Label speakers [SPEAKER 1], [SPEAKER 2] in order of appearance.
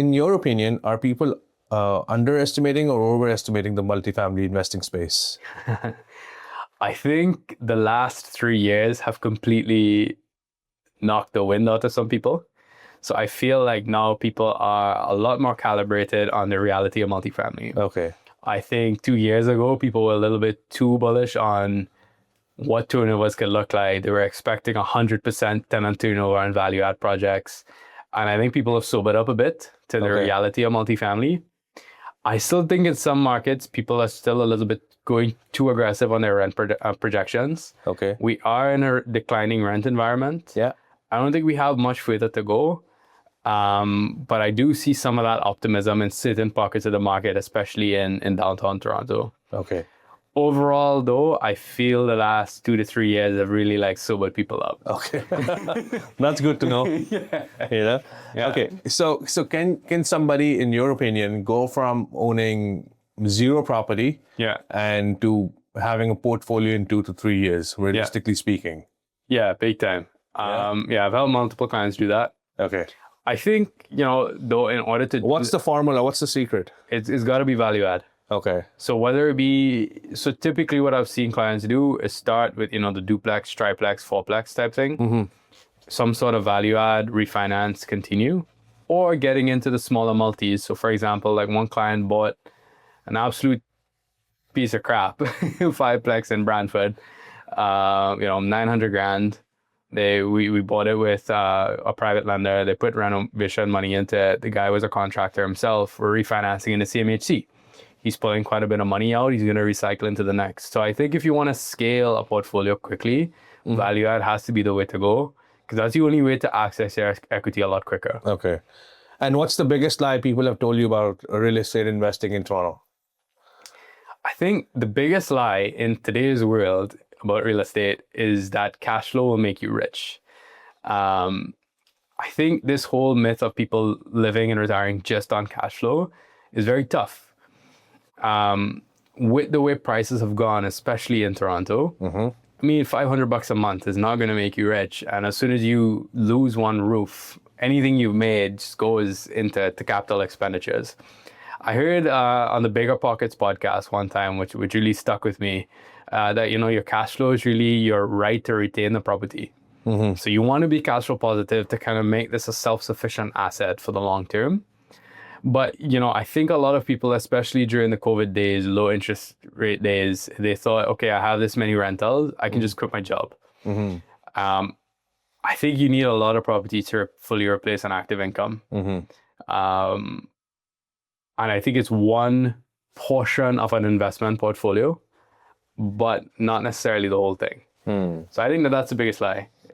[SPEAKER 1] in your opinion, are people underestimating or overestimating the multifamily investing space?
[SPEAKER 2] I think the last 3 years have completely knocked the wind out of some people. So I feel like now people are a lot more calibrated on the reality of multifamily.
[SPEAKER 1] Okay.
[SPEAKER 2] I think 2 years ago, people were a little bit too bullish on what turnovers could look like. They were expecting 100% tenant turnover on value add projects. And I think people have sobered up a bit to the reality of multifamily. I still think in some markets, people are still a little bit going too aggressive on their rent projections.
[SPEAKER 1] Okay.
[SPEAKER 2] We are in a declining rent environment.
[SPEAKER 1] Yeah.
[SPEAKER 2] I don't think we have much further to go. But I do see some of that optimism in certain pockets of the market, especially in downtown Toronto.
[SPEAKER 1] Okay.
[SPEAKER 2] Overall, though, I feel the last 2 to 3 years have really like sobered people up.
[SPEAKER 1] Okay. That's good to know.
[SPEAKER 2] Yeah.
[SPEAKER 1] You know?
[SPEAKER 2] Yeah.
[SPEAKER 1] Okay. So can somebody, in your opinion, go from owning zero property and to having a portfolio in 2 to 3 years, realistically speaking?
[SPEAKER 2] Yeah, big time. I've helped multiple clients do that.
[SPEAKER 1] Okay.
[SPEAKER 2] I think, though, in order to...
[SPEAKER 1] What's the formula? What's the secret?
[SPEAKER 2] It's got to be value add.
[SPEAKER 1] Okay.
[SPEAKER 2] So typically what I've seen clients do is start with, the duplex, triplex, fourplex type thing. Mm-hmm. Some sort of value add, refinance, continue, or getting into the smaller multis. So for example, like one client bought an absolute piece of crap, fiveplex in Brantford, 900 grand. We bought it with a private lender. They put renovation money into it. The guy was a contractor himself. We're refinancing into CMHC. He's pulling quite a bit of money out. He's going to recycle into the next. So I think if you want to scale a portfolio quickly, value add has to be the way to go, because that's the only way to access your equity a lot quicker.
[SPEAKER 1] Okay. And what's the biggest lie people have told you about real estate investing in Toronto?
[SPEAKER 2] I think the biggest lie in today's world about real estate is that cash flow will make you rich. I think this whole myth of people living and retiring just on cash flow is very tough. With the way prices have gone, especially in Toronto, I mean, $500 a month is not going to make you rich. And as soon as you lose one roof, anything you've made just goes into capital expenditures. I heard on the Bigger Pockets podcast one time, which really stuck with me, that, your cash flow is really your right to retain the property. Mm-hmm. So you want to be cash flow positive to kind of make this a self-sufficient asset for the long term. But, I think a lot of people, especially during the COVID days, low interest rate days, they thought, okay, I have this many rentals, I can just quit my job. Mm-hmm. I think you need a lot of property to fully replace an active income. Mm-hmm. And I think it's one portion of an investment portfolio, but not necessarily the whole thing. So I think that's the biggest lie.